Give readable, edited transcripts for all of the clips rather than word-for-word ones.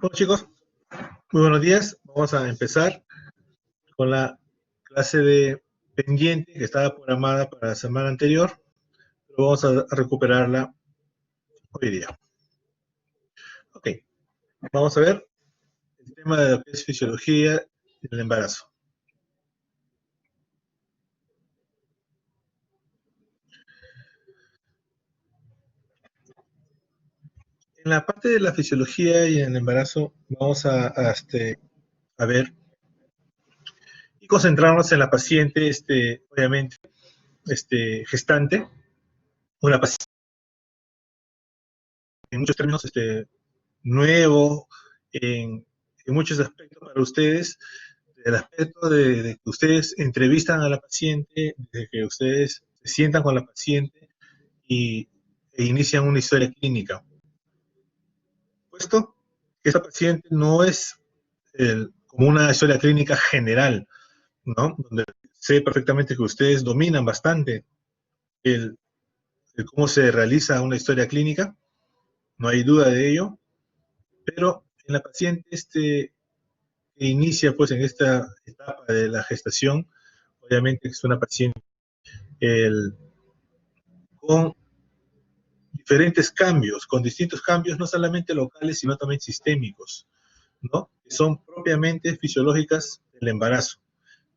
Bueno, chicos, muy buenos días. Vamos a empezar con la clase de pendiente que estaba programada para la semana anterior, pero vamos a recuperarla hoy día. Ok, vamos a ver el tema de lo que es fisiología del embarazo. En la parte de la fisiología y en el embarazo vamos a ver y concentrarnos en la paciente, obviamente, gestante, una paciente en muchos términos nuevo, en muchos aspectos para ustedes, del aspecto de que ustedes entrevistan a la paciente, de que ustedes se sientan con la paciente e inician una historia clínica. Puesto que esta paciente no es como una historia clínica general, ¿no? Donde sé perfectamente que ustedes dominan bastante el cómo se realiza una historia clínica, no hay duda de ello, pero en la paciente que inicia pues en esta etapa de la gestación, obviamente es una paciente con diferentes cambios, con distintos cambios no solamente locales, sino también sistémicos, ¿no? Que son propiamente fisiológicas del embarazo,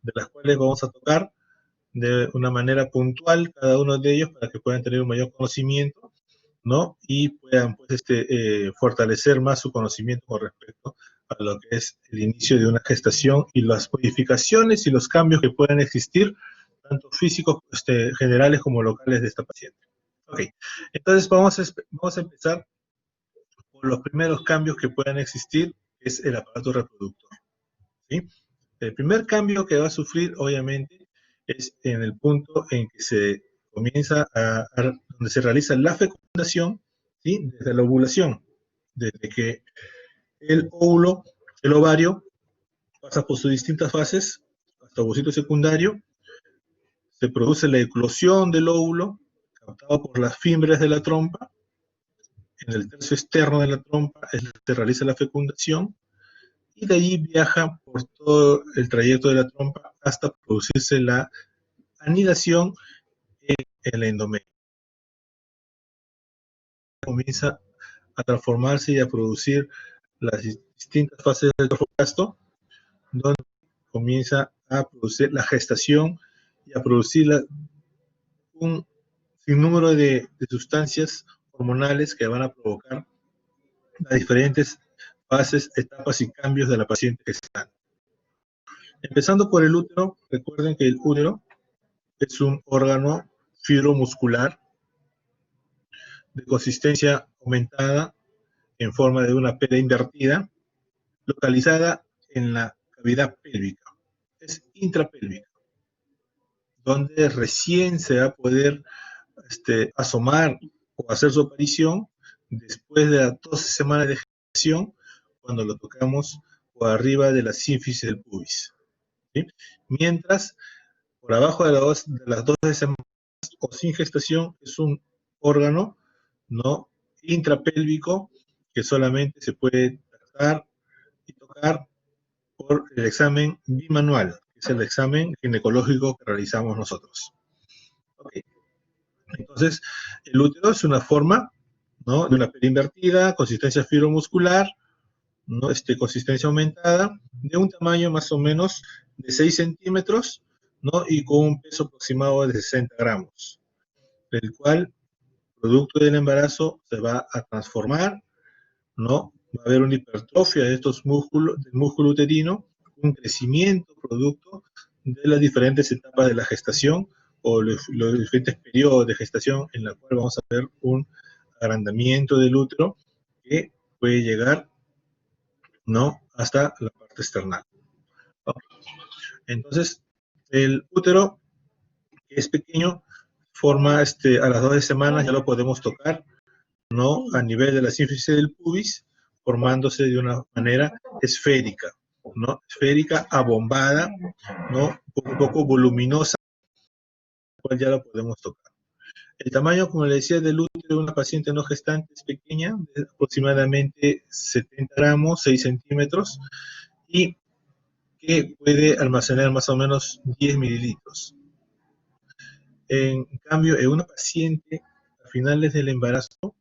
de las cuales vamos a tocar de una manera puntual cada uno de ellos para que puedan tener un mayor conocimiento, ¿no? Y puedan pues, fortalecer más su conocimiento con respecto a lo que es el inicio de una gestación y las modificaciones y los cambios que puedan existir, tanto físicos generales como locales de esta paciente. Ok, entonces vamos a empezar por los primeros cambios que puedan existir, que es el aparato reproductor, ¿sí? El primer cambio que va a sufrir, obviamente, es en el punto en que se comienza donde se realiza la fecundación, ¿sí? Desde la ovulación, desde que el óvulo, el ovario, pasa por sus distintas fases, hasta ovocito secundario, se produce la eclosión del óvulo, captado por las fibras de la trompa. En el tercio externo de la trompa se realiza la fecundación y de allí viaja por todo el trayecto de la trompa hasta producirse la anidación en el endometrio. Comienza a transformarse y a producir las distintas fases del trofoplasto, donde comienza a producir la gestación y a producir un sinnúmero de sustancias hormonales que van a provocar las diferentes fases, etapas y cambios de la paciente gestante. Empezando por el útero, recuerden que el útero es un órgano fibromuscular de consistencia aumentada en forma de una pera invertida, localizada en la cavidad pélvica. Es intrapélvica, donde recién se va a poder asomar o hacer su aparición después de las 12 semanas de gestación, cuando lo tocamos por arriba de la sínfisis del pubis, ¿sí? Mientras, por abajo de las 12 semanas o sin gestación, es un órgano no intrapélvico que solamente se puede tratar y tocar por el examen bimanual, que es el examen ginecológico que realizamos nosotros. Okay. Entonces, el útero es una forma, ¿no?, de una pera invertida, consistencia fibromuscular, ¿no?, consistencia aumentada, de un tamaño más o menos de 6 centímetros, ¿no?, y con un peso aproximado de 60 gramos, el cual, producto del embarazo, se va a transformar, ¿no? Va a haber una hipertrofia de estos músculos, del músculo uterino, un crecimiento producto de las diferentes etapas de la gestación o los diferentes periodos de gestación, en la cual vamos a ver un agrandamiento del útero que puede llegar, ¿no?, hasta la parte external. Okay. Entonces, el útero, que es pequeño, forma a las 12 semanas, ya lo podemos tocar, ¿no?, a nivel de la sínfisis del pubis, formándose de una manera esférica, ¿no?, esférica, abombada, ¿no?, un poco voluminosa, cual ya lo podemos tocar. El tamaño, como le decía, del útero de una paciente no gestante es pequeña, de aproximadamente 70 gramos, 6 centímetros, y que puede almacenar más o menos 10 mililitros. En cambio, en una paciente a finales del embarazo,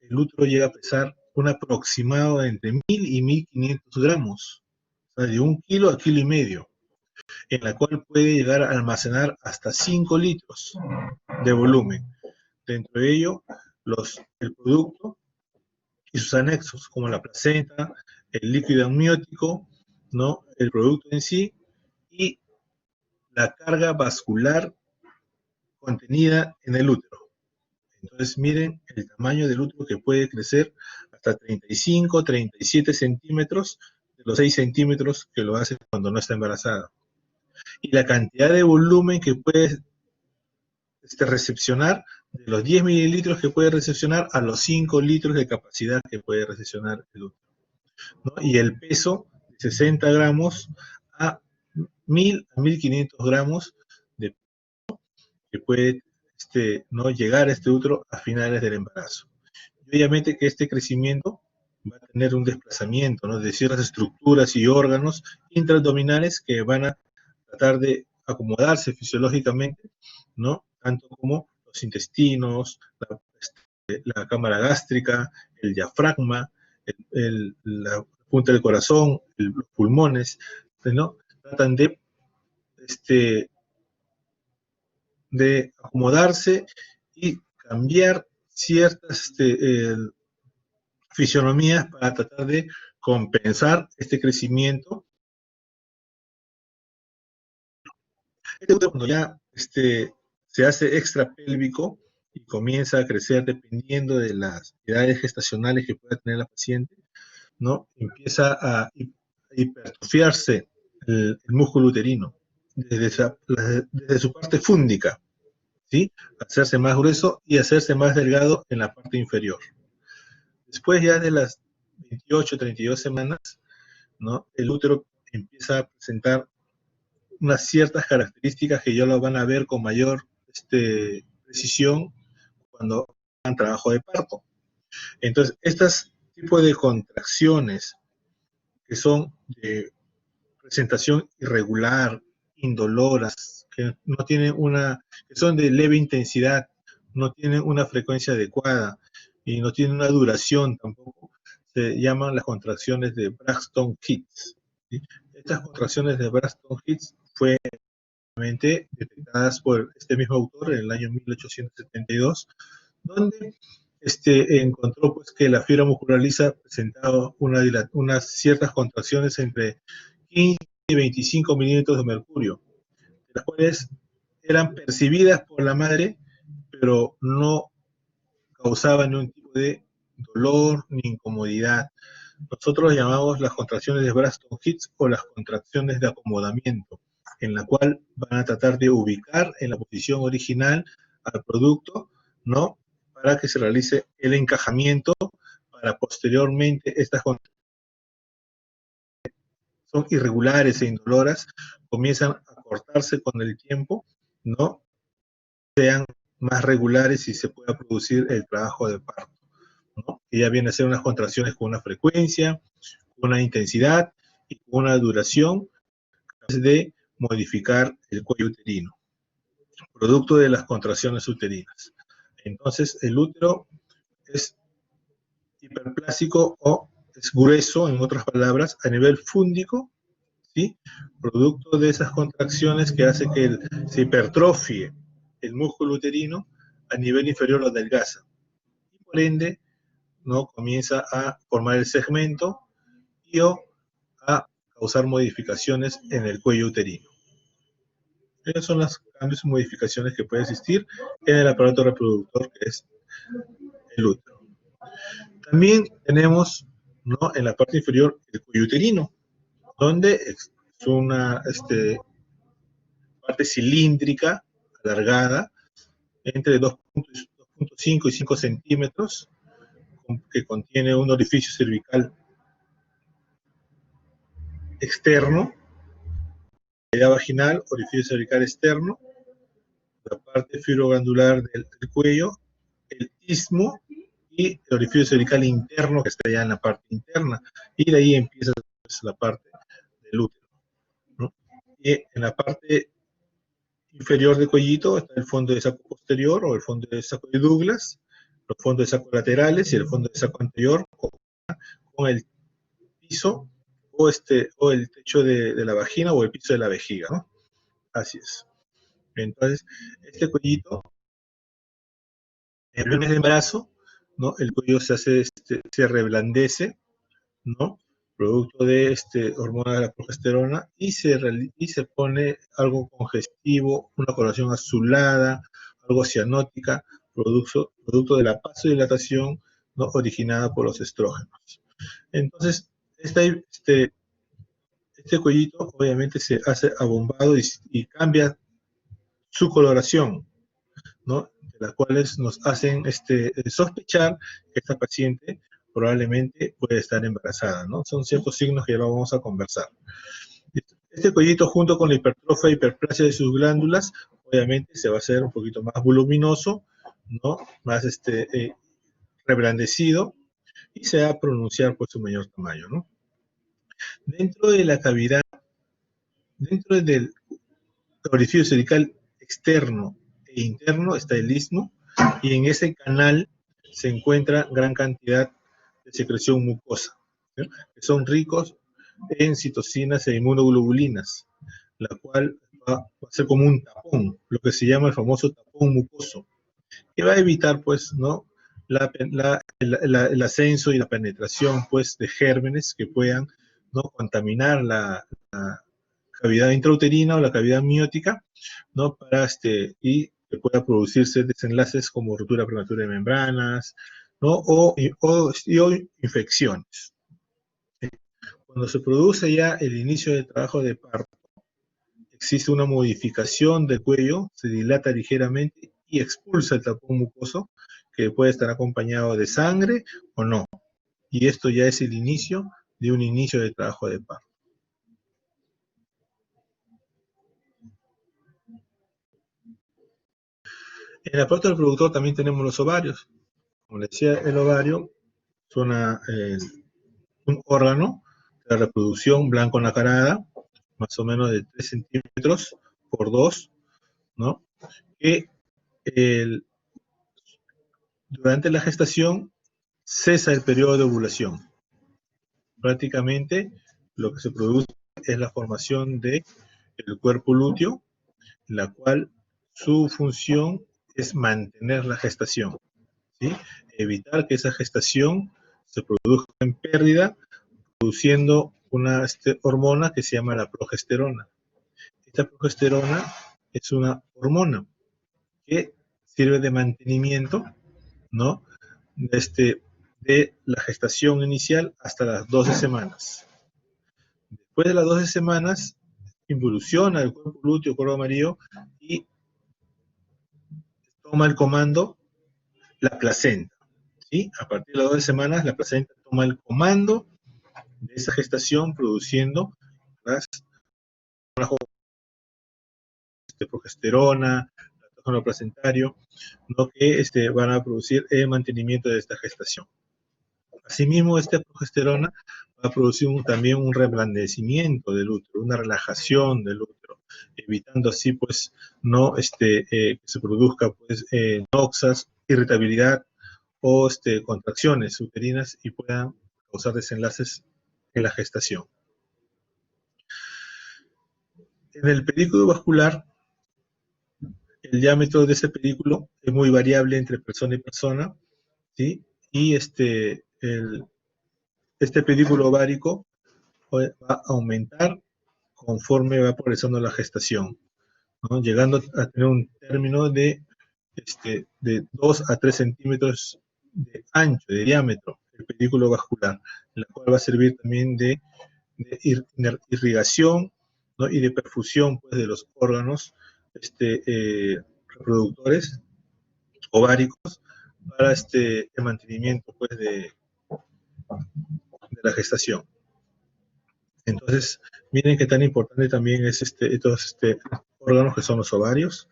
el útero llega a pesar un aproximado de entre 1000 y 1500 gramos, o sea, de 1 kilo a kilo y medio, en la cual puede llegar a almacenar hasta 5 litros de volumen. Dentro de ello, el producto y sus anexos, como la placenta, el líquido amniótico, ¿no? El producto en sí y la carga vascular contenida en el útero. Entonces, miren el tamaño del útero que puede crecer hasta 35, 37 centímetros de los 6 centímetros que lo hace cuando no está embarazada. Y la cantidad de volumen que puede recepcionar, de los 10 mililitros que puede recepcionar a los 5 litros de capacidad que puede recepcionar el útero, ¿no? Y el peso de 60 gramos a 1000 a 1500 gramos de peso que puede ¿no? llegar a este útero a finales del embarazo. Y obviamente que este crecimiento va a tener un desplazamiento, ¿no? de ciertas estructuras y órganos intraabdominales que van a tratar de acomodarse fisiológicamente, ¿no? Tanto como los intestinos, la cámara gástrica, el diafragma, la punta del corazón, los pulmones, ¿no? Tratan de acomodarse y cambiar ciertas fisionomías para tratar de compensar este crecimiento. Cuando ya se hace extrapélvico y comienza a crecer dependiendo de las edades gestacionales que pueda tener la paciente, ¿no? Empieza a hipertrofiarse el músculo uterino desde su parte fúndica, ¿sí? Hacerse más grueso y hacerse más delgado en la parte inferior. Después ya de las 28, 32 semanas, ¿no? El útero empieza a presentar unas ciertas características que ya lo van a ver con mayor precisión cuando hagan trabajo de parto. Entonces, estos tipos de contracciones que son de presentación irregular, indoloras, que no tienen que son de leve intensidad, no tienen una frecuencia adecuada y no tienen una duración tampoco, se llaman las contracciones de Braxton Hicks, ¿sí? Estas contracciones de Braxton Hicks fueron detectadas por este mismo autor en el año 1872, donde encontró pues, que la fibra muscular lisa presentaba unas ciertas contracciones entre 15 y 25 milímetros de mercurio, las cuales eran percibidas por la madre, pero no causaban ningún tipo de dolor ni incomodidad. Nosotros llamamos las contracciones de Braxton Hicks o las contracciones de acomodamiento, en la cual van a tratar de ubicar en la posición original al producto, ¿no? Para que se realice el encajamiento, para posteriormente estas contracciones son irregulares e indoloras, comienzan a cortarse con el tiempo, ¿no? Sean más regulares y se pueda producir el trabajo de parto, ¿no? Que ya viene a ser unas contracciones con una frecuencia, con una intensidad y con una duración de modificar el cuello uterino, producto de las contracciones uterinas. Entonces, el útero es hiperplásico o es grueso, en otras palabras, a nivel fúndico, ¿sí? Producto de esas contracciones que hace que se hipertrofie el músculo uterino, a nivel inferior lo adelgaza. Y por ende, ¿no? Comienza a formar el segmento y a causar modificaciones en el cuello uterino. Esos son los cambios y modificaciones que pueden existir en el aparato reproductor, que es el útero. También tenemos, ¿no? en la parte inferior el cuello uterino, donde es una parte cilíndrica, alargada, entre 2.5 y 5 centímetros, que contiene un orificio cervical externo, cavidad vaginal, orificio cervical externo, la parte fibroglandular del cuello, el istmo y el orificio cervical interno, que está ya en la parte interna, y de ahí empieza pues, la parte del útero, ¿no? Y en la parte inferior del cuellito está el fondo de saco posterior o el fondo de saco de Douglas, los fondos de saco laterales y el fondo de saco anterior con el piso o el techo de la vagina o el piso de la vejiga, ¿no? Así es. Entonces, este cuellito, en el mes de embarazo, ¿no? El cuello se reblandece, ¿no? Producto de hormona de la progesterona y se pone algo congestivo, una coloración azulada, algo cianótica, producto de la vasodilatación, ¿no? Originada por los estrógenos. Entonces, este cuellito obviamente se hace abombado y cambia su coloración, ¿no? De las cuales nos hacen sospechar que esta paciente probablemente puede estar embarazada, ¿no? Son ciertos signos que ya lo vamos a conversar. Este cuellito junto con la hipertrofia e hiperplasia de sus glándulas, obviamente se va a hacer un poquito más voluminoso, ¿no? Más reblandecido y se va a pronunciar por su mayor tamaño, ¿no? Dentro de la cavidad, dentro del orificio cervical externo e interno está el istmo y en ese canal se encuentra gran cantidad de secreción mucosa, ¿sí? Que son ricos en citocinas e inmunoglobulinas, la cual va a ser como un tapón, lo que se llama el famoso tapón mucoso, que va a evitar, pues, ¿no? El ascenso y la penetración, pues, de gérmenes que puedan, ¿no? Contaminar la cavidad intrauterina o la cavidad amniótica, ¿no? Y que pueda producirse desenlaces como ruptura prematura de membranas, ¿no? O infecciones. Cuando se produce ya el inicio del trabajo de parto, existe una modificación del cuello, se dilata ligeramente y expulsa el tapón mucoso, que puede estar acompañado de sangre o no. Y esto ya es el inicio de un inicio de trabajo de parto. En la parte del reproductor también tenemos los ovarios. Como les decía, el ovario es un órgano de reproducción blanco nacarada, más o menos de 3 centímetros por 2, ¿no? Que durante la gestación cesa el periodo de ovulación. Prácticamente lo que se produce es la formación del cuerpo lúteo, la cual su función es mantener la gestación, ¿sí? Evitar que esa gestación se produzca en pérdida, produciendo una hormona que se llama la progesterona. Esta progesterona es una hormona que sirve de mantenimiento, ¿no? De la gestación inicial hasta las 12 semanas. Después de las 12 semanas, involuciona el cuerpo lúteo, cuerpo amarillo, y toma el comando la placenta, ¿sí? A partir de las 12 semanas, la placenta toma el comando de esa gestación, produciendo las progesterona, lactógeno placentario, ¿no? Que van a producir el mantenimiento de esta gestación. Asimismo, esta progesterona va a producir también un reblandecimiento del útero, una relajación del útero, evitando así, pues, no que se produzca, pues, noxas, irritabilidad o contracciones uterinas y puedan causar desenlaces en la gestación. En el pedículo vascular, el diámetro de ese pedículo es muy variable entre persona y persona, ¿sí? Y este pedículo ovárico va a aumentar conforme va progresando la gestación, ¿no? Llegando a tener un término de 2 a 3 centímetros de ancho, de diámetro, el pedículo vascular, la cual va a servir también de irrigación, ¿no? Y de perfusión, pues, de los órganos reproductores ováricos para el mantenimiento, pues, de la gestación. Entonces, miren qué tan importante también es estos órganos que son los ovarios.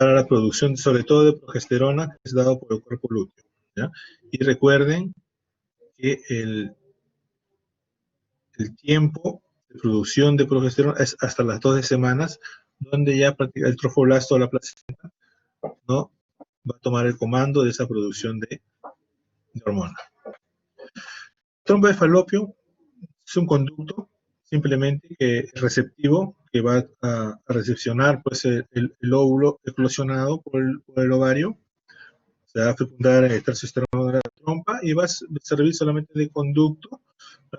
para la producción, sobre todo de progesterona, que es dado por el cuerpo lúteo, ¿ya? Y recuerden que el tiempo de producción de progesterona es hasta las 12 semanas, donde ya el trofoblasto o la placenta, ¿no?, va a tomar el comando de esa producción de hormona. Trompa de falopio es un conducto simplemente que es receptivo, que va a recepcionar pues el óvulo eclosionado por el ovario, se va a fecundar en el tercio externo de la trompa y va a servir solamente de conducto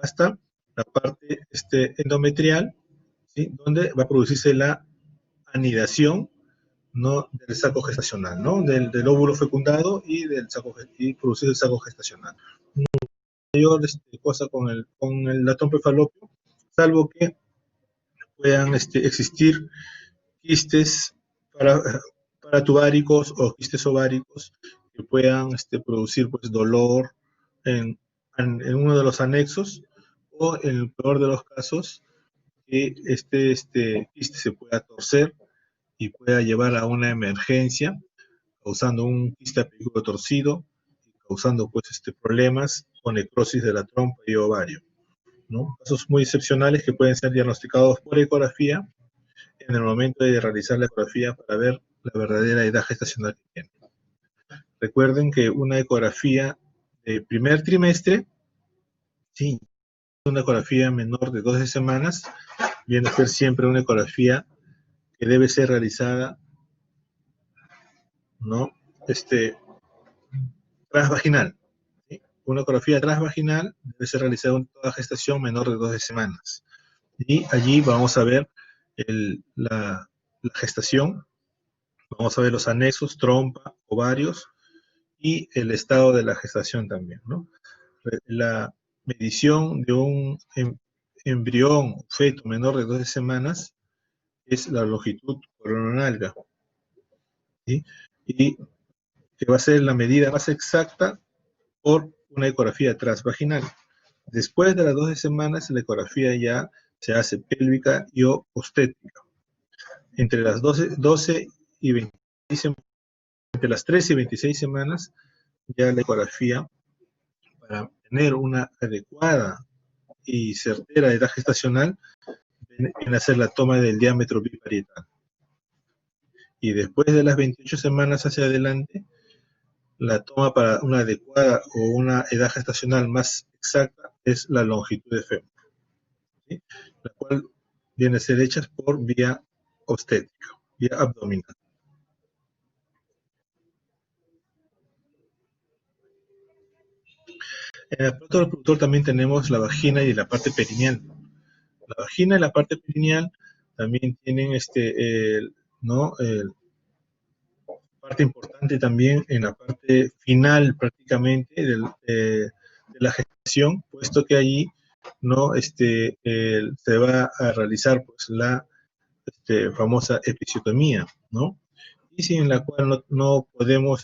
hasta la parte endometrial, ¿sí?, donde va a producirse la anidación, ¿no?, del saco gestacional, ¿no?, del óvulo fecundado y producir el saco gestacional. No hay mayor cosa con la trompa de falopio, salvo que puedan existir quistes paratubáricos o quistes ováricos que puedan producir pues dolor en uno de los anexos, o en el peor de los casos que este quiste se pueda torcer y pueda llevar a una emergencia, causando un quiste apendículo torcido, causando pues problemas o necrosis de la trompa y ovario, ¿no? Casos muy excepcionales que pueden ser diagnosticados por ecografía en el momento de realizar la ecografía para ver la verdadera edad gestacional que tiene. Recuerden que una ecografía de primer trimestre, sí, una ecografía menor de 12 semanas, viene a ser siempre una ecografía que debe ser realizada, ¿no?, transvaginal, ¿sí? Una ecografía transvaginal debe ser realizada en toda gestación menor de 12 semanas. Y allí vamos a ver la gestación, vamos a ver los anexos, trompa, ovarios y el estado de la gestación también, ¿no? La medición de un embrión, feto menor de 12 semanas, es la longitud coronalga, ¿sí? Y que va a ser la medida más exacta por una ecografía transvaginal. Después de las 12 semanas, la ecografía ya se hace pélvica y obstétrica. Entre las 12 y 26, entre las 13 y 26 semanas, ya la ecografía, para tener una adecuada y certera edad gestacional, viene a ser la toma del diámetro biparietal. Y después de las 28 semanas hacia adelante, la toma para una adecuada o una edad gestacional más exacta es la longitud de fémur, ¿sí?, la cual viene a ser hecha por vía obstétrica, vía abdominal. En el aparato reproductor también tenemos la vagina y la parte perineal. La vagina y la parte perineal también tienen parte importante también en la parte final prácticamente de la gestación, puesto que allí, ¿no?, se va a realizar pues la famosa episiotomía, ¿no?, y sin la cual no podemos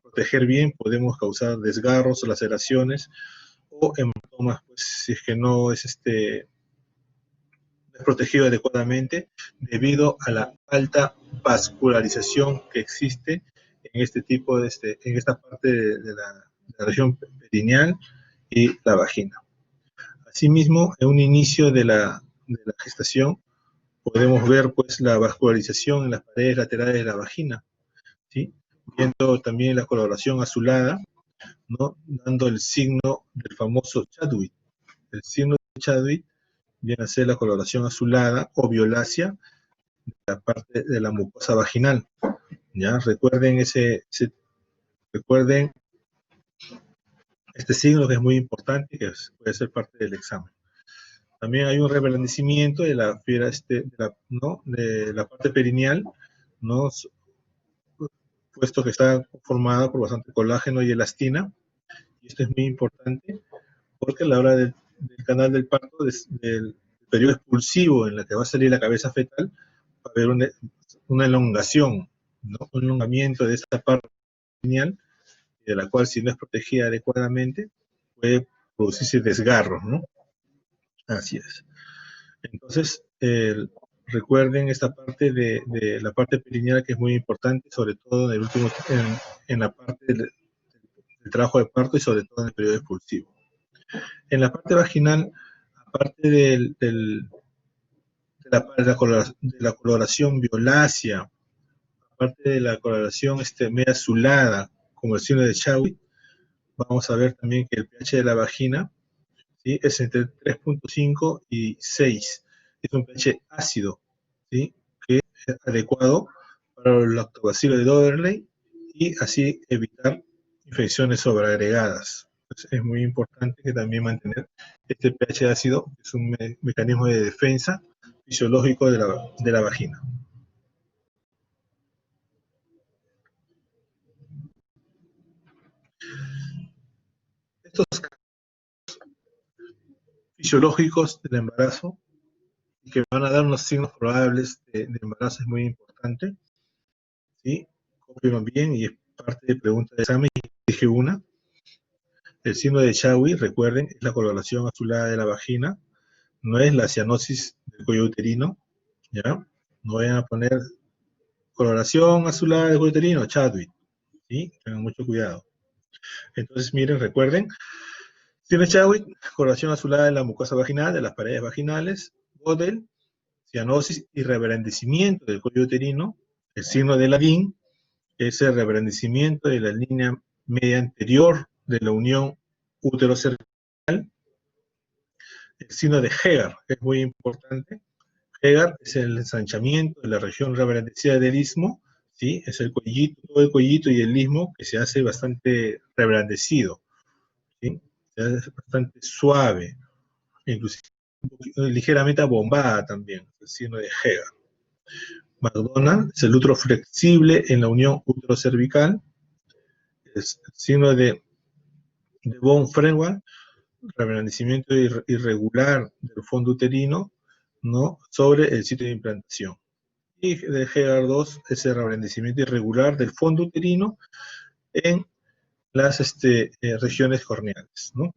proteger bien, podemos causar desgarros o laceraciones o hematomas, pues, si es que no es protegido adecuadamente debido a la alta vascularización que existe en este tipo en esta parte de la región perineal y la vagina. Asimismo, en un inicio de la gestación podemos ver pues la vascularización en las paredes laterales de la vagina, ¿sí?, viendo también la coloración azulada, ¿no?, dando el signo del famoso Chadwick. El signo de Chadwick viene a ser la coloración azulada o violácea de la parte de la mucosa vaginal, ¿ya? Recuerden recuerden este signo, que es muy importante, que puede ser parte del examen. También hay un reblandecimiento de la fibra, ¿no?, de la parte perineal, ¿no?, puesto que está formada por bastante colágeno y elastina, y esto es muy importante porque a la hora del canal del parto, del periodo expulsivo en la que va a salir la cabeza fetal, va a haber una elongación, ¿no?, un elongamiento de esta parte perineal, de la cual, si no es protegida adecuadamente, puede producirse desgarros, ¿no? Así es. Entonces, recuerden esta parte de la parte perineal, que es muy importante, sobre todo en la parte del trabajo de parto y sobre todo en el periodo expulsivo. En la parte vaginal, aparte de la coloración violácea, aparte de la coloración media azulada, como el signo de Chaui, vamos a ver también que el pH de la vagina, ¿sí?, es entre 3.5 y 6. Es un pH ácido, ¿sí?, que es adecuado para el lactobacilo de Doverley y así evitar infecciones sobreagregadas. Pues es muy importante que también mantener este pH ácido, que es un mecanismo de defensa fisiológico de la vagina. Estos fisiológicos del embarazo, que van a dar unos signos probables de embarazo, es muy importante, ¿sí? Cómprenlo bien y es parte de preguntas de examen. Y dije una. El signo de Chaui, recuerden, es la coloración azulada de la vagina, no es la cianosis del cuello uterino, ¿ya? No vayan a poner coloración azulada del cuello uterino, Chadwick, ¿sí? Tengan mucho cuidado. Entonces, miren, recuerden, signo de Chaui, coloración azulada de la mucosa vaginal, de las paredes vaginales, Godel, cianosis y rebrandecimiento del cuello uterino. El signo de Ladin es el rebrandecimiento de la línea media anterior de la unión útero-cervical. El signo de Hegar es muy importante. Hegar es el ensanchamiento de la región rebrandecida del istmo, ¿sí? Es el cuellito, todo el cuellito y el istmo que se hace bastante rebrandecido, ¿sí? Se hace bastante suave, inclusive ligeramente abombada también, el signo de Hegar. McDonald es el útero flexible en la unión útero-cervical. Es el signo de von Frewald, rebrandecimiento irregular del fondo uterino, ¿no?, sobre el sitio de implantación. Y de Hegar-2 es el rebrandecimiento irregular del fondo uterino en las regiones corneales, ¿no?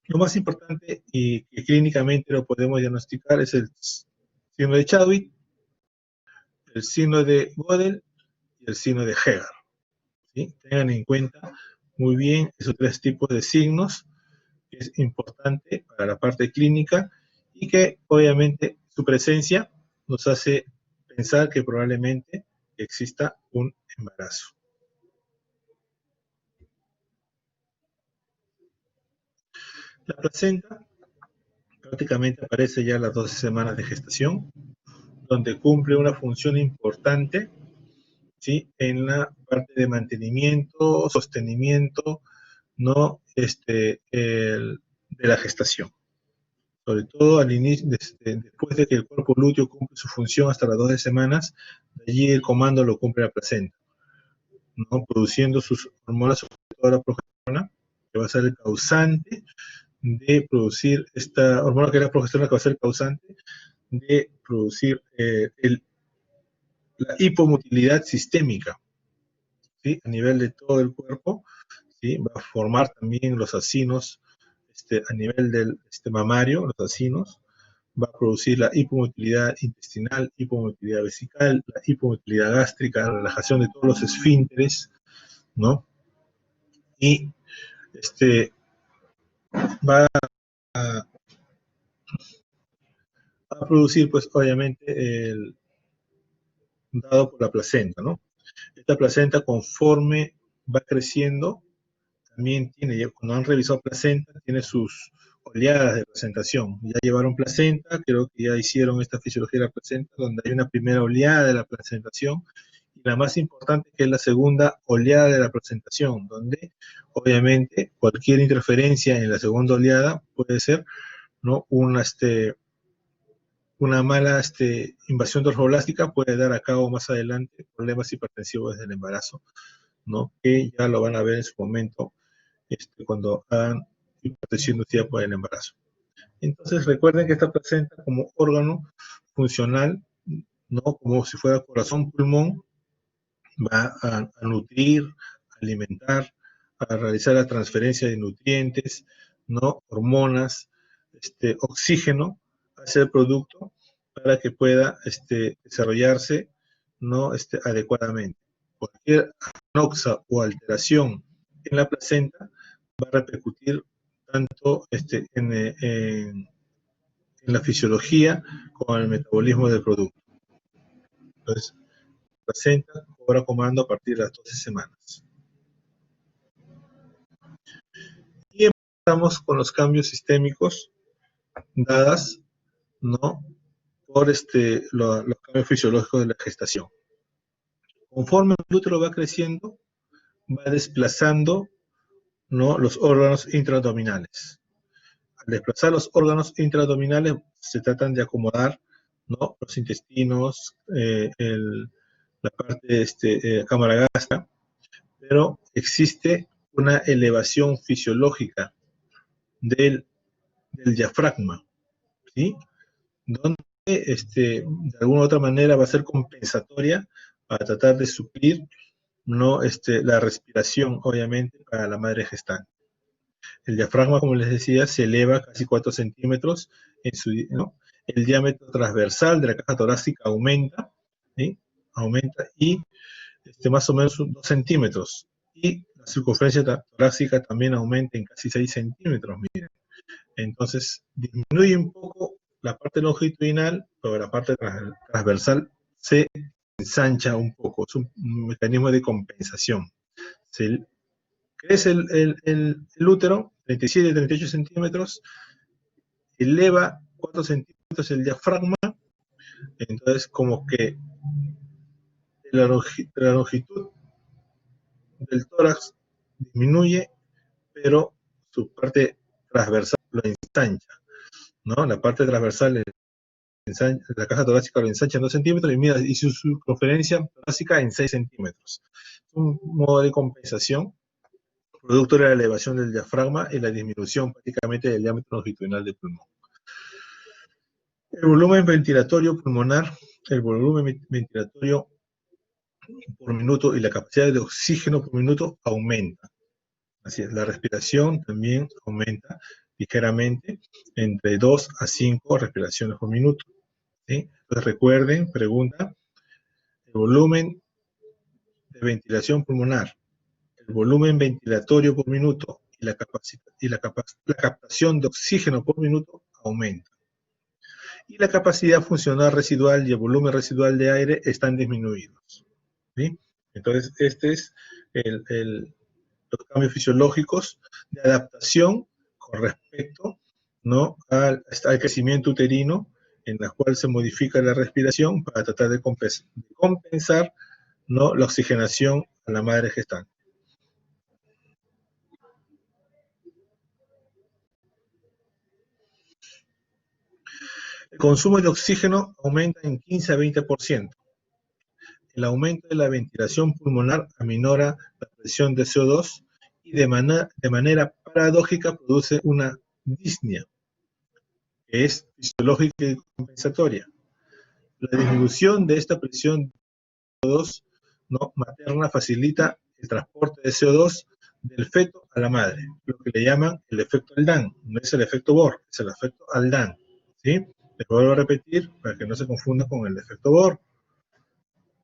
Lo más importante y que clínicamente lo podemos diagnosticar es el signo de Chadwick, el signo de Godel y el signo de Hegar, ¿sí? Tengan en cuenta muy bien esos tres tipos de signos, que es importante para la parte clínica y que obviamente su presencia nos hace pensar que probablemente exista un embarazo. La placenta prácticamente aparece ya a las 12 semanas de gestación, donde cumple una función importante, ¿sí?, en la parte de mantenimiento, sostenimiento, ¿no?, de la gestación. Sobre todo al inicio, después de que el cuerpo lúteo cumple su función hasta las 12 semanas, de allí el comando lo cumple la placenta, ¿no?, produciendo sus hormonas, sobre todo la progesterona, que va a ser el causante de producir esta hormona, que es la progesterona, que va a ser el causante de producir la hipomotilidad sistémica, ¿sí?, a nivel de todo el cuerpo, ¿sí? Va a formar también los acinos a nivel del mamario, los acinos, va a producir la hipomotilidad intestinal, hipomotilidad vesical, la hipomotilidad gástrica, la relajación de todos los esfínteres, ¿no? Y va a producir, pues, obviamente, dado por la placenta, ¿no? Esta placenta, conforme va creciendo, también tiene, cuando han revisado placenta, tiene sus oleadas de presentación. Ya llevaron placenta, creo que ya hicieron esta fisiología de la placenta, donde hay una primera oleada de la presentación, y la más importante, que es la segunda oleada de la presentación, donde obviamente cualquier interferencia en la segunda oleada puede ser, ¿no?, una mala invasión trofoblástica, puede dar a cabo más adelante problemas hipertensivos desde el embarazo, ¿no?, que ya lo van a ver en su momento cuando hagan hipertensión inducida por el embarazo. Entonces recuerden que esta placenta, como órgano funcional, ¿no?, como si fuera corazón, pulmón, va a nutrir, alimentar, a realizar la transferencia de nutrientes, ¿no?, hormonas, oxígeno hacia el producto, para que pueda desarrollarse, ¿no? Adecuadamente. Cualquier anoxa o alteración en la placenta va a repercutir tanto en la fisiología como en el metabolismo del producto. Entonces, la placenta cobra comando a partir de las 12 semanas. Y empezamos con los cambios sistémicos dadas, ¿no? Por los cambios fisiológicos de la gestación. Conforme el útero va creciendo, va desplazando, ¿no? Los órganos intraabdominales. Al desplazar los órganos intraabdominales, se tratan de acomodar, ¿no? Los intestinos, la parte cámara gástrica, pero existe una elevación fisiológica del diafragma, ¿sí? Donde de alguna u otra manera va a ser compensatoria para tratar de suplir, ¿no? La respiración, obviamente, para la madre gestante. El diafragma, como les decía, se eleva casi 4 centímetros, ¿no? El diámetro transversal de la caja torácica aumenta, ¿sí? Aumenta y más o menos 2 centímetros. Y la circunferencia torácica también aumenta en casi 6 centímetros, miren. Entonces, disminuye un poco la parte longitudinal, pero la parte transversal se ensancha un poco. Es un mecanismo de compensación. Se crece el útero, 37, 38 centímetros, eleva 4 centímetros el diafragma, entonces como que la longitud del tórax disminuye, pero su parte transversal lo ensancha, ¿no? La parte transversal, la caja torácica lo ensancha en 2 centímetros y su circunferencia torácica en 6 centímetros. Es un modo de compensación producto de la elevación del diafragma y la disminución prácticamente del diámetro longitudinal del pulmón. El volumen ventilatorio pulmonar, el volumen ventilatorio por minuto y la capacidad de oxígeno por minuto aumenta. Así es, la respiración también aumenta ligeramente, entre 2 a 5 respiraciones por minuto, ¿sí? Entonces recuerden, pregunta, el volumen de ventilación pulmonar, el volumen ventilatorio por minuto y la captación de oxígeno por minuto aumenta. Y la capacidad funcional residual y el volumen residual de aire están disminuidos, ¿sí? Entonces, este es los cambios fisiológicos de adaptación con respecto, ¿no? al crecimiento uterino, en la cual se modifica la respiración para tratar de compensar, ¿no? La oxigenación a la madre gestante. El consumo de oxígeno aumenta en 15 a 20%. El aumento de la ventilación pulmonar aminora la presión de CO2 y de manera paradójica produce una disnea, que es fisiológica y compensatoria. La disminución de esta presión de CO2, ¿no? materna facilita el transporte de CO2 del feto a la madre, lo que le llaman el efecto Aldán. No es el efecto Bohr, es el efecto Aldán, ¿sí? Les vuelvo a repetir para que no se confunda con el efecto Bohr.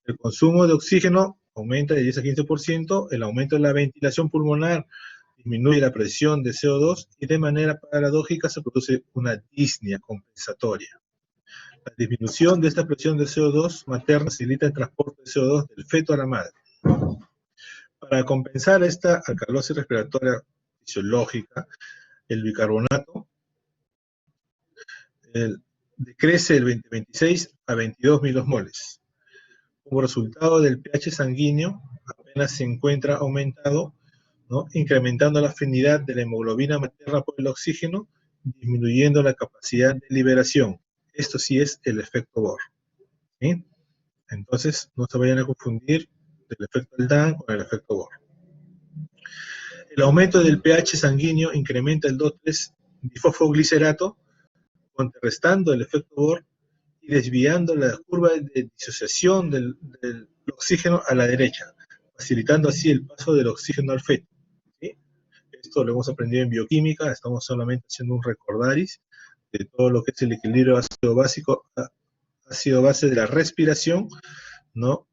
El consumo de oxígeno aumenta de 10 a 15%, el aumento de la ventilación pulmonar disminuye la presión de CO2 y de manera paradójica se produce una disnea compensatoria. La disminución de esta presión de CO2 materna facilita el transporte de CO2 del feto a la madre. Para compensar esta alcalosis respiratoria fisiológica, el bicarbonato decrece el 26 a 22 milosmoles. Como resultado del pH sanguíneo, apenas se encuentra aumentado, ¿no? incrementando la afinidad de la hemoglobina materna por el oxígeno, disminuyendo la capacidad de liberación. Esto sí es el efecto Bohr, ¿sí? Entonces, no se vayan a confundir el efecto Aldán con el efecto Bohr. El aumento del pH sanguíneo incrementa el 2,3-difosfoglicerato, contrarrestando el efecto Bohr y desviando la curva de disociación del oxígeno a la derecha, facilitando así el paso del oxígeno al feto, ¿sí? Esto lo hemos aprendido en bioquímica, estamos solamente haciendo un recordaris de todo lo que es el equilibrio ácido básico ha sido base de la respiración, ¿no?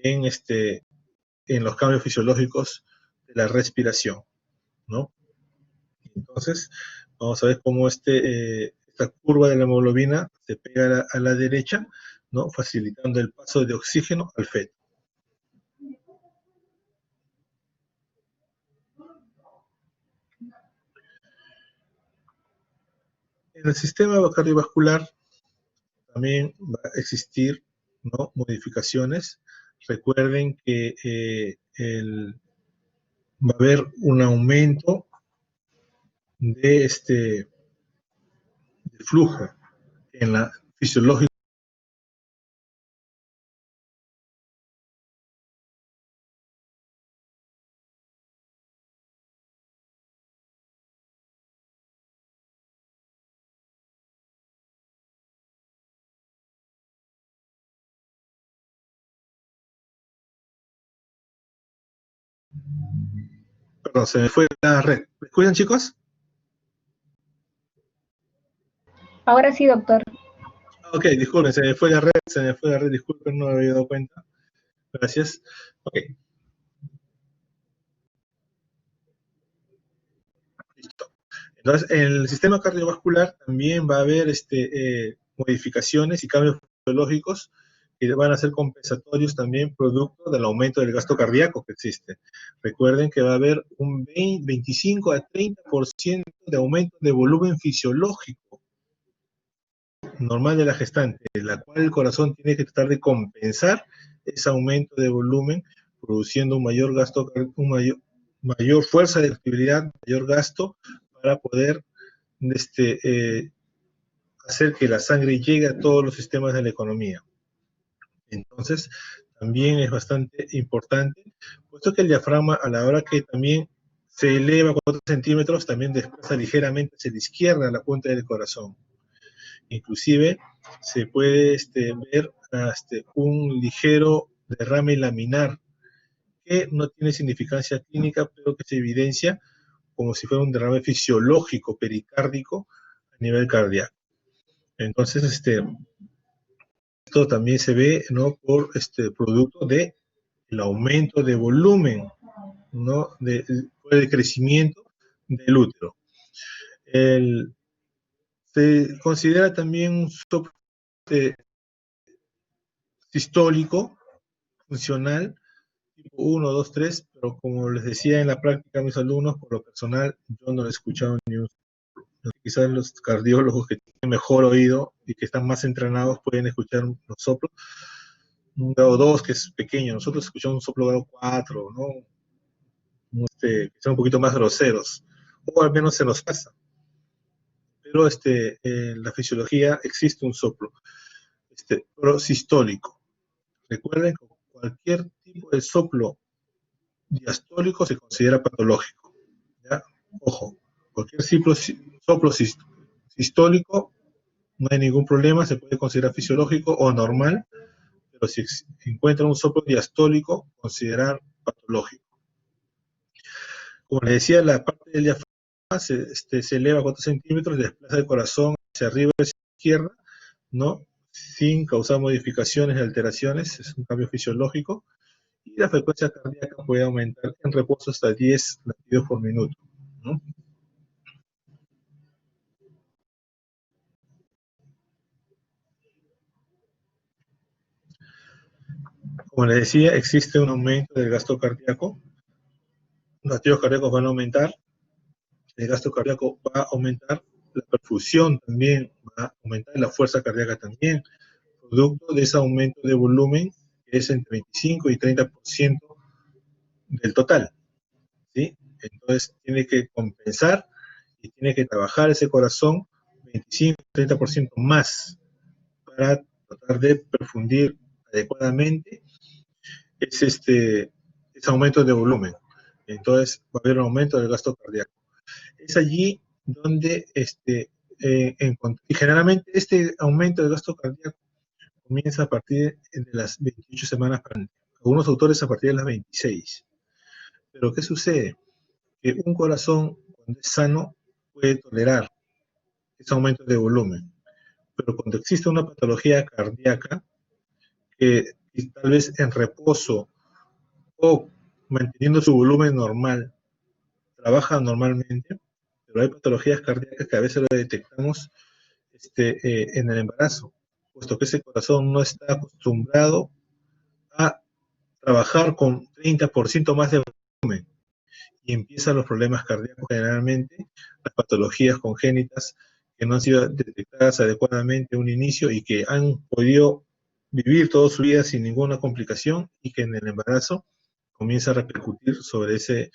En los cambios fisiológicos de la respiración, ¿no? Entonces, vamos a ver cómo esta curva de la hemoglobina se pega a la derecha, ¿no? Facilitando el paso de oxígeno al feto. En el sistema cardiovascular también va a existir, ¿no?, modificaciones. Recuerden que va a haber un aumento de flujo en la fisiológica. Perdón, se me fue la red. ¿Me escuchan, chicos? Ahora sí, doctor. Ok, disculpen, se me fue la red, disculpen, no me había dado cuenta. Gracias. Ok, listo. Entonces, en el sistema cardiovascular también va a haber modificaciones y cambios fisiológicos que van a ser compensatorios también producto del aumento del gasto cardíaco que existe. Recuerden que va a haber un 25 a 30% de aumento de volumen fisiológico normal de la gestante, la cual el corazón tiene que tratar de compensar ese aumento de volumen, produciendo un mayor gasto, mayor fuerza de actividad, mayor gasto, para poder hacer que la sangre llegue a todos los sistemas de la economía. Entonces, también es bastante importante, puesto que el diafragma, a la hora que también se eleva 4 centímetros, también desplaza ligeramente hacia la izquierda la punta del corazón. Inclusive se puede ver un ligero derrame laminar que no tiene significancia clínica, pero que se evidencia como si fuera un derrame fisiológico pericárdico a nivel cardíaco. Entonces, esto también se ve, ¿no?, por producto de el aumento de volumen, ¿no?, por el crecimiento del útero. Se considera también un soplo sistólico, funcional, tipo 1, 2, 3, pero como les decía en la práctica a mis alumnos, por lo personal, yo no lo he escuchado ni un soplo. Quizás los cardiólogos que tienen mejor oído y que están más entrenados pueden escuchar los soplos. Un grado 2, que es pequeño, nosotros escuchamos un soplo grado 4, ¿no? Que son un poquito más groseros, o al menos se nos pasa. Pero en la fisiología existe un soplo prosistólico. Recuerden que cualquier tipo de soplo diastólico se considera patológico, ¿ya? Ojo, cualquier soplo sistólico no hay ningún problema, se puede considerar fisiológico o normal, pero si encuentra un soplo diastólico, considerar patológico. Como les decía, la parte del diafragma se eleva 4 centímetros, desplaza el corazón hacia arriba y hacia la izquierda, ¿no?, sin causar modificaciones y alteraciones, es un cambio fisiológico, y la frecuencia cardíaca puede aumentar en reposo hasta 10 latidos por minuto, ¿no? Como les decía, existe un aumento del gasto cardíaco, los latidos cardíacos van a aumentar, el gasto cardíaco va a aumentar, la perfusión también va a aumentar, la fuerza cardíaca también, producto de ese aumento de volumen que es entre 25 y 30% del total, ¿sí? Entonces tiene que compensar y tiene que trabajar ese corazón 25-30% más para tratar de perfundir adecuadamente ese aumento de volumen. Entonces va a haber un aumento del gasto cardíaco. Es allí donde y generalmente este aumento del gasto cardíaco comienza a partir de las 28 semanas para adelante. Algunos autores a partir de las 26. Pero ¿qué sucede? Que un corazón, cuando es sano, puede tolerar ese aumento de volumen. pero cuando existe una patología cardíaca, que tal vez en reposo o manteniendo su volumen normal, trabaja normalmente, pero hay patologías cardíacas que a veces lo detectamos en el embarazo, puesto que ese corazón no está acostumbrado a trabajar con 30% más de volumen y empiezan los problemas cardíacos generalmente, las patologías congénitas que no han sido detectadas adecuadamente en un inicio y que han podido vivir toda su vida sin ninguna complicación y que en el embarazo comienza a repercutir sobre ese,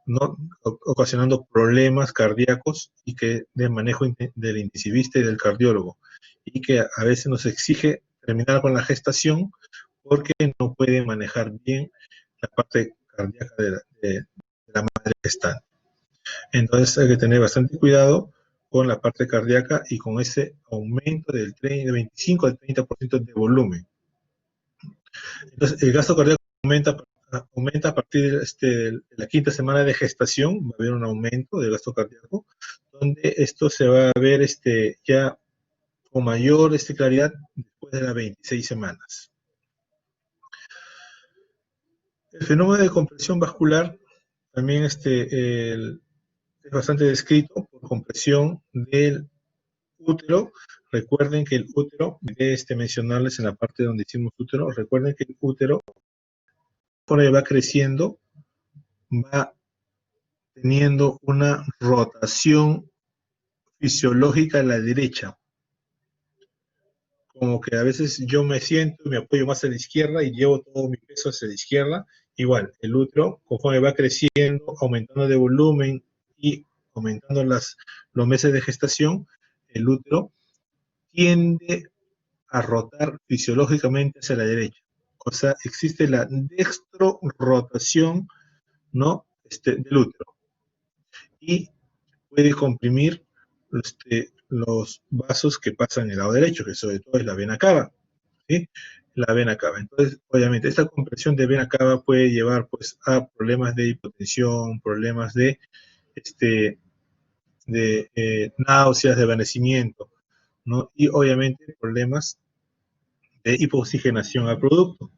¿no? Ocasionando problemas cardíacos y que de manejo del intensivista y del cardiólogo, y que a veces nos exige terminar con la gestación porque no puede manejar bien la parte cardíaca de la madre gestante. Entonces hay que tener bastante cuidado con la parte cardíaca y con ese aumento del 25 al 30% de volumen. Entonces el gasto cardíaco aumenta a partir de la quinta semana de gestación, va a haber un aumento del gasto cardíaco, donde esto se va a ver ya con mayor claridad después de las 26 semanas. El fenómeno de compresión vascular también es bastante descrito por compresión del útero. Recuerden que el útero, mencionarles en la parte donde hicimos útero, recuerden que el útero, cuando va creciendo, va teniendo una rotación fisiológica a la derecha. Como que a veces yo me siento y me apoyo más a la izquierda y llevo todo mi peso hacia la izquierda. Igual, el útero, conforme va creciendo, aumentando de volumen y aumentando los meses de gestación, el útero tiende a rotar fisiológicamente hacia la derecha. O sea, existe la dextrorotación, ¿no? Del útero. Y puede comprimir los vasos que pasan en el lado derecho, que sobre todo es la vena cava, ¿sí? La vena cava. Entonces, obviamente, esta compresión de vena cava puede llevar pues a problemas de hipotensión, problemas de náuseas, desvanecimiento, ¿no? Y obviamente problemas de hipoxigenación al producto,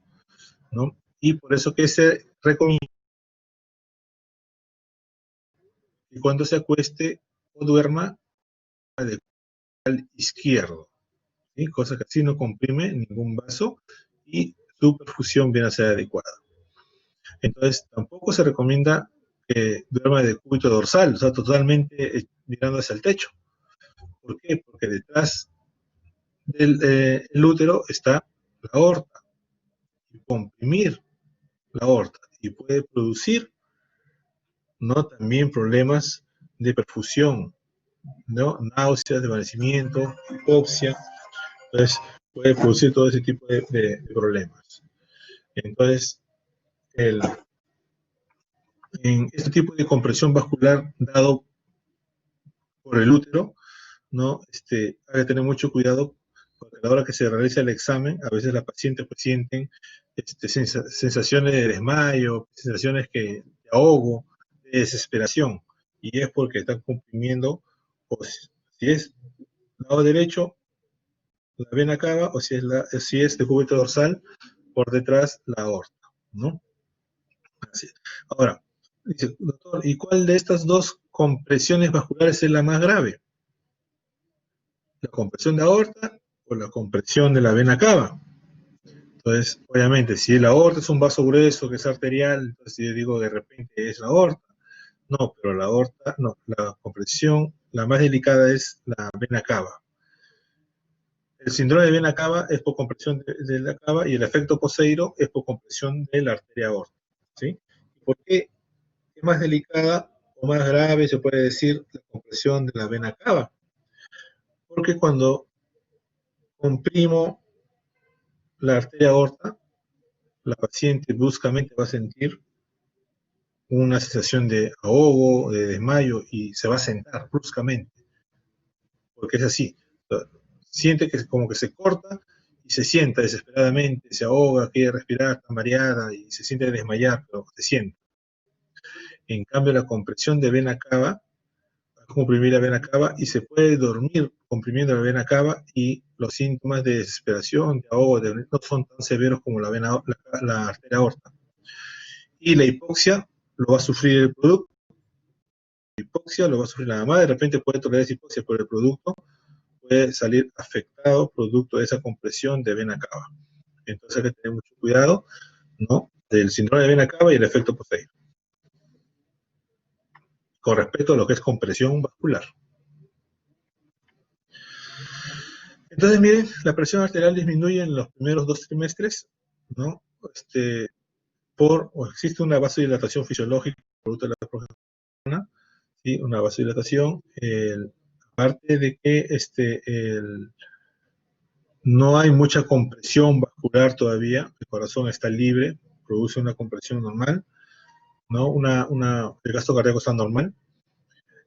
¿no? Y por eso que se recomienda que cuando se acueste o duerma al izquierdo, ¿sí? Cosa que así no comprime ningún vaso y su perfusión viene a ser adecuada. Entonces, tampoco se recomienda que duerma de cúbito dorsal, o sea, totalmente mirando hacia el techo. ¿Por qué? Porque detrás del útero está la aorta, y comprimir la aorta y puede producir, ¿no? También problemas de perfusión, ¿no? Náuseas, desvanecimiento, hipoxia. Entonces, puede producir todo ese tipo de problemas. Entonces, en este tipo de compresión vascular dado por el útero, ¿no? Hay que tener mucho cuidado porque a la hora que se realiza el examen, a veces las pacientes pues, sienten sensaciones de desmayo, sensaciones de ahogo, de desesperación, y es porque están comprimiendo, o si es lado derecho, la vena cava, o si es de cúbito dorsal, por detrás la aorta, ¿no? Así. Ahora, dice, doctor, ¿y cuál de estas dos compresiones vasculares es la más grave? ¿La compresión de aorta o la compresión de la vena cava? Entonces, obviamente, si la aorta es un vaso grueso que es arterial, entonces yo digo de repente es la aorta. No, pero la aorta, no, la compresión, la más delicada es la vena cava. El síndrome de vena cava es por compresión de la cava y el efecto Poseiro es por compresión de la arteria aorta, ¿sí? ¿Por qué es más delicada o más grave, se puede decir, la compresión de la vena cava? Porque cuando comprimo la arteria aorta, la paciente bruscamente va a sentir una sensación de ahogo, de desmayo y se va a sentar bruscamente, porque es así. Siente que como que se corta y se sienta desesperadamente, se ahoga, quiere respirar, está mareada y se siente desmayar, pero se siente. En cambio, la compresión de vena cava, al comprimir la vena cava y se puede dormir comprimiendo la vena cava y los síntomas de desesperación, de ahogo, no son tan severos como la arteria aorta. Y la hipoxia lo va a sufrir el producto, hipoxia lo va a sufrir la mamá, de repente puede tolerar esa hipoxia, pero el producto puede salir afectado producto de esa compresión de vena cava. Entonces hay que tener mucho cuidado, ¿no?, del síndrome de vena cava y el efecto posterior, con respecto a lo que es compresión vascular. Entonces, miren, la presión arterial disminuye en los primeros 2 trimestres, ¿no? Existe una vasodilatación fisiológica producto de la progesterona, ¿sí? Una vasodilatación, aparte de que no hay mucha compresión vascular todavía, el corazón está libre, produce una compresión normal, ¿no? El gasto cardíaco está normal.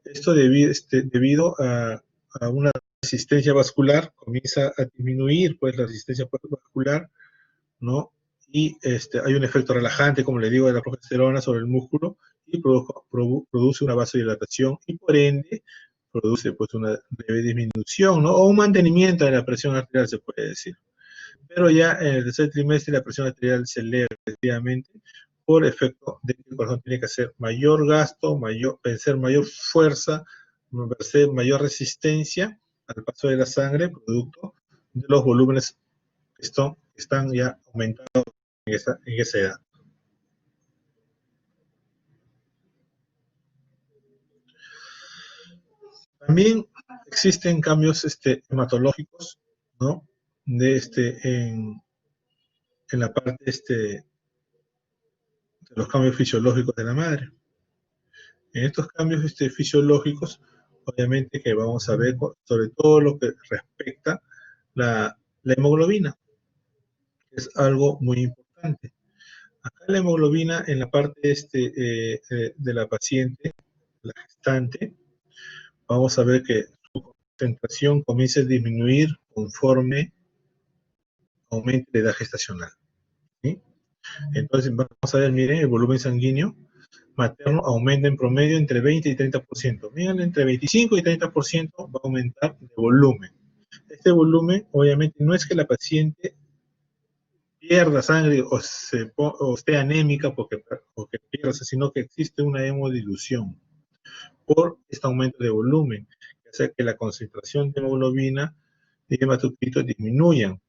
Esto debido a una resistencia vascular, comienza a disminuir pues la resistencia vascular, ¿no? Y hay un efecto relajante, como le digo, de la progesterona sobre el músculo y produce una vasodilatación y por ende produce pues una leve disminución, ¿no? O un mantenimiento de la presión arterial, se puede decir. Pero ya en el tercer trimestre la presión arterial se eleva efectivamente por efecto de que el corazón tiene que hacer mayor gasto, vencer mayor fuerza, vencer mayor resistencia al paso de la sangre, producto de los volúmenes que están ya aumentados en esa edad. También existen cambios hematológicos, ¿no?, en la parte de los cambios fisiológicos de la madre. En estos cambios fisiológicos, obviamente que vamos a ver sobre todo lo que respecta la hemoglobina, que es algo muy importante. Acá la hemoglobina en la parte de la paciente, la gestante, vamos a ver que su concentración comienza a disminuir conforme aumente la edad gestacional, ¿sí? Entonces vamos a ver, miren, el volumen sanguíneo materno aumenta en promedio entre 20 y 30%. Miren, entre 25 y 30% va a aumentar de volumen. Este volumen, obviamente, no es que la paciente pierda sangre o esté anémica porque pierda, sino que existe una hemodilución por este aumento de volumen, que hace que la concentración de hemoglobina y hematocrito disminuyan,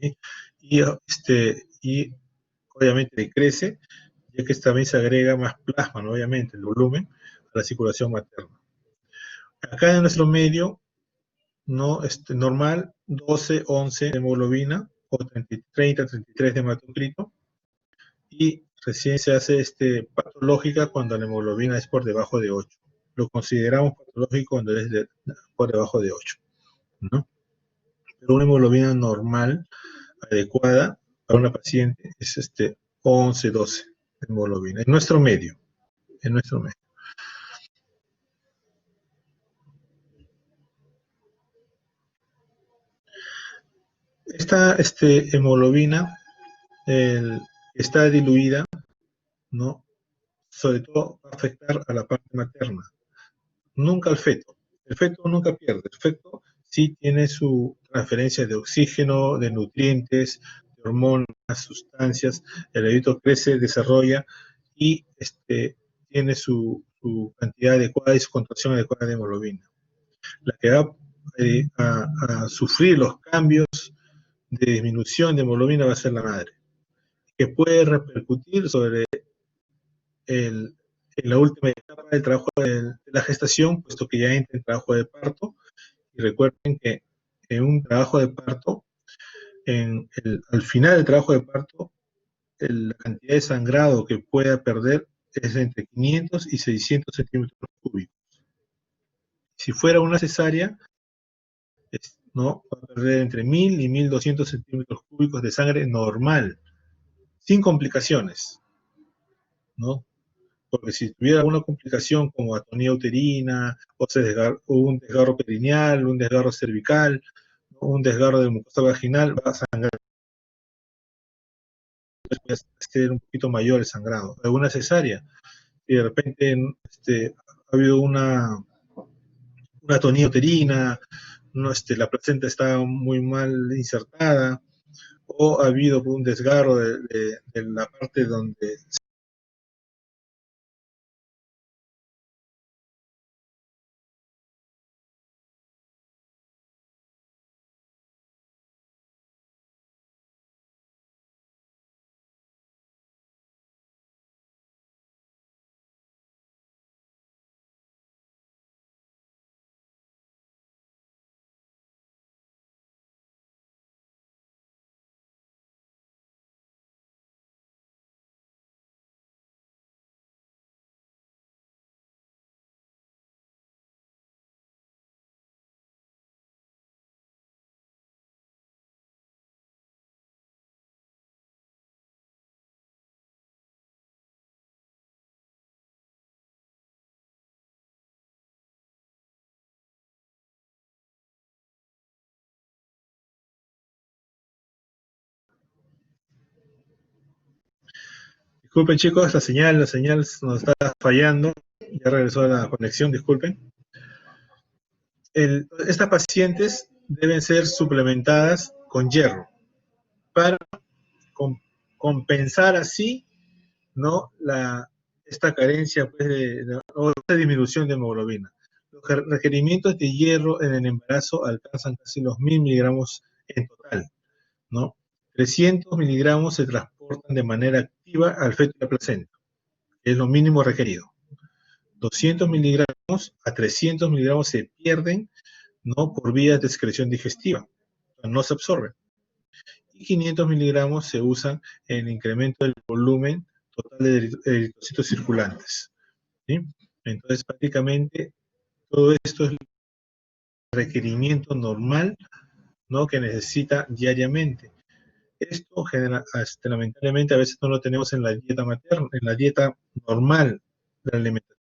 ¿sí? Y obviamente decrece, ya que también se agrega más plasma, ¿no?, obviamente, el volumen, a la circulación materna. Acá en nuestro medio, ¿no?, normal, 12, 11 de hemoglobina, o 30, 33 de hematocrito, y recién se hace patológica cuando la hemoglobina es por debajo de 8. Lo consideramos patológico cuando es por debajo de 8, ¿no? Pero una hemoglobina normal, adecuada para una paciente, es 11, 12 de hemoglobina, en nuestro medio. Esta hemoglobina está diluida, ¿no? Sobre todo va a afectar a la parte materna, nunca al feto. El feto nunca pierde, el feto sí tiene su transferencia de oxígeno, de nutrientes, de hormonas, sustancias, el bebito crece, desarrolla y tiene su cantidad adecuada y su contracción adecuada de hemoglobina. La que va a sufrir los cambios de disminución de hemoglobina va a ser la madre, que puede repercutir sobre en la última etapa del trabajo de la gestación, puesto que ya entra en trabajo de parto. Y recuerden que en un trabajo de parto, al final del trabajo de parto, la cantidad de sangrado que pueda perder es entre 500 y 600 centímetros cúbicos. Si fuera una cesárea, ¿no?, va a perder entre 1000 y 1200 centímetros cúbicos de sangre normal, sin complicaciones, ¿no? Porque si tuviera alguna complicación como atonía uterina, o un desgarro perineal, un desgarro cervical, un desgarro de mucosa vaginal, va a sangrar, puede ser un poquito mayor el sangrado. Alguna cesárea, y de repente ha habido una una atonía uterina, no, la placenta está muy mal insertada, o ha habido un desgarro de la parte donde disculpen chicos, la señal nos está fallando, ya regresó la conexión, disculpen. Estas pacientes deben ser suplementadas con hierro para compensar así, ¿no? Esta carencia pues, o esta disminución de hemoglobina. Los requerimientos de hierro en el embarazo alcanzan casi los 1000 miligramos en total, ¿no? 300 miligramos se transportan de manera activa al feto y la placenta, que es lo mínimo requerido. 200 miligramos a 300 miligramos se pierden, ¿no? Por vías de excreción digestiva, no se absorben. Y 500 miligramos se usan en incremento del volumen total de eritrocitos circulantes, ¿sí? Entonces, prácticamente, todo esto es el requerimiento normal, ¿no? Que necesita diariamente. Esto genera, lamentablemente, a veces no lo tenemos en la dieta materna, en la dieta normal, la alimentación